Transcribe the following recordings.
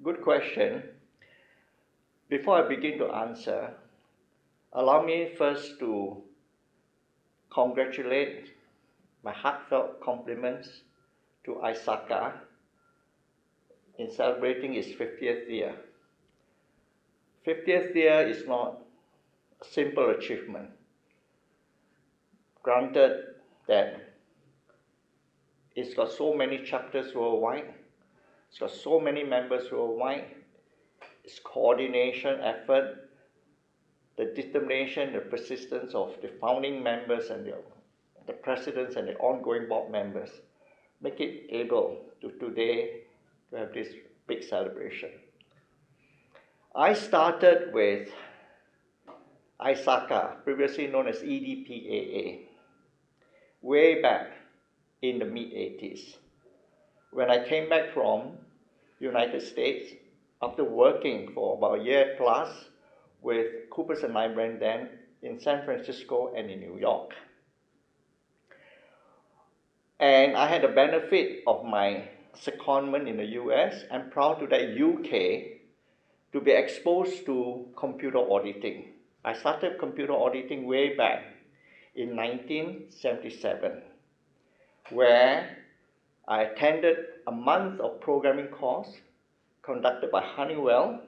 good question. Before I begin to answer, allow me first to congratulate my heartfelt compliments to Isaka in celebrating its 50th year. 50th year is not a simple achievement. Granted that it's got so many chapters worldwide, it's got so many members worldwide, its coordination effort, the determination, the persistence of the founding members and the presidents and the ongoing board members make it able to today to have this big celebration. I started with ISACA, previously known as EDPAA, way back in the mid-80s. When I came back from United States, after working for about a year plus with Coopers & Lybrand then in San Francisco and in New York. And I had the benefit of my secondment in the US and prior to that UK to be exposed to computer auditing. I started computer auditing way back in 1977, where I attended a month of programming course conducted by Honeywell,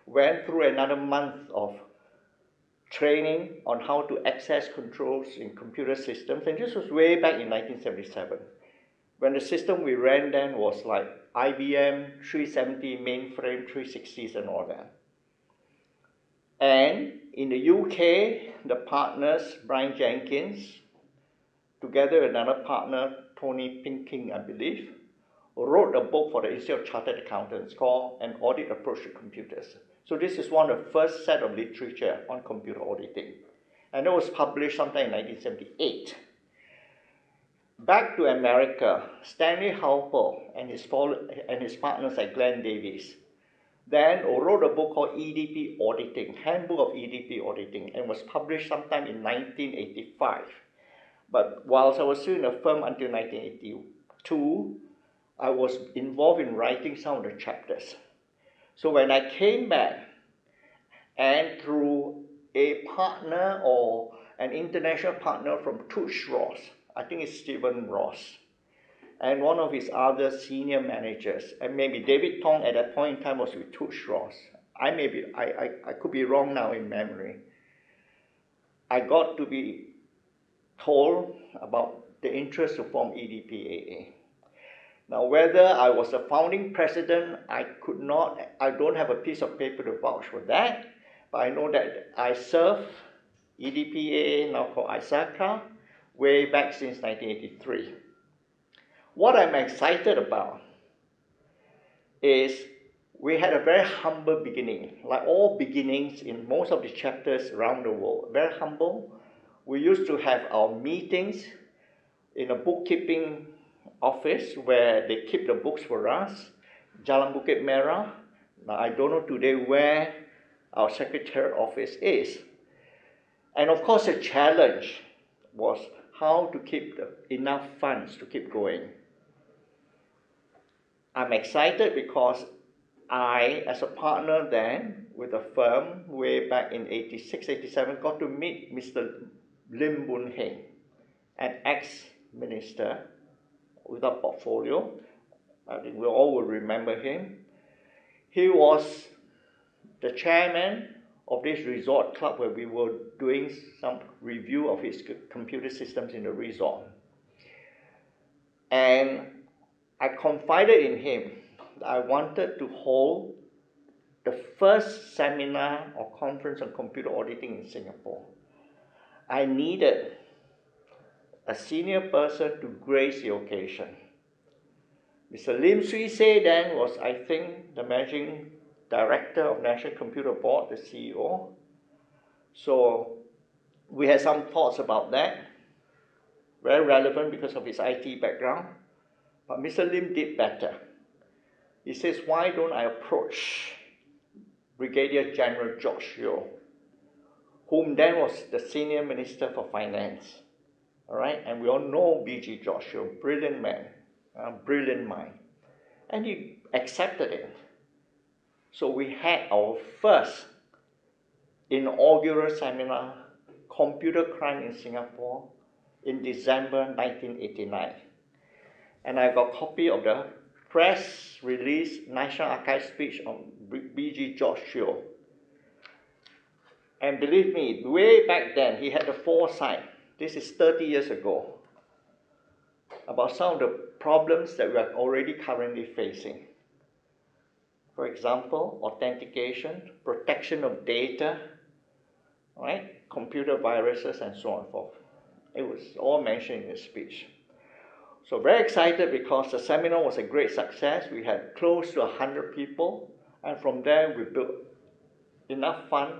went through another month of training on how to access controls in computer systems, and this was way back in 1977, when the system we ran then was like IBM 370 mainframe 360s and all that. And in the UK, the partners, Brian Jenkins, together with another partner, Tony Pinking, I believe, wrote a book for the Institute of Chartered Accountants called An Audit Approach to Computers. So this is one of the first set of literature on computer auditing. And it was published sometime in 1978. Back to America, Stanley Halpel and his partners at Glenn Davis then wrote a book called EDP Auditing, Handbook of EDP Auditing, and was published sometime in 1985. But whilst I was still in the firm until 1982, I was involved in writing some of the chapters. So when I came back, and through a partner or an international partner from Touche Ross, I think it's Stephen Ross, and one of his other senior managers, and maybe David Tong at that point in time was with Touche Ross. I could be wrong now in memory. I got to be told about the interest to form EDPAA. Now, whether I was a founding president, I don't have a piece of paper to vouch for that, but I know that I served EDPAA, now called ISACA, way back since 1983. What I'm excited about is we had a very humble beginning, like all beginnings in most of the chapters around the world, very humble. We used to have our meetings in a bookkeeping office where they keep the books for us, Jalan Bukit Merah. Now, I don't know today where our secretariat office is. And of course, the challenge was how to keep enough funds to keep going. I'm excited because I, as a partner then with a firm way back in 86, 87, got to meet Mr. Lim Boon Heng, an ex-minister with a portfolio. I think we all will remember him. He was the chairman of this resort club where we were doing some review of his computer systems in the resort. And I confided in him that I wanted to hold the first seminar or conference on computer auditing in Singapore. I needed a senior person to grace the occasion. Mr. Lim Swee Se then was, I think, the managing director of National Computer Board, the CEO. So we had some thoughts about that, very relevant because of his IT background. But Mr. Lim did better. He says, why don't I approach Brigadier General George Yeo, whom then was the senior minister for finance. All right, and we all know BG George Yeo, brilliant man, brilliant mind. And he accepted it. So we had our first inaugural seminar, Computer Crime in Singapore, in December 1989. And I got a copy of the press release National Archives speech on B.G. George Chio. And believe me, way back then, he had the foresight, this is 30 years ago, about some of the problems that we are already currently facing. For example, authentication, protection of data, right? Computer viruses, and so on and so forth. It was all mentioned in his speech. So very excited because the seminar was a great success. We had close to 100 people, and from there we built enough fund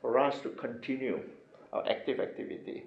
for us to continue our activity.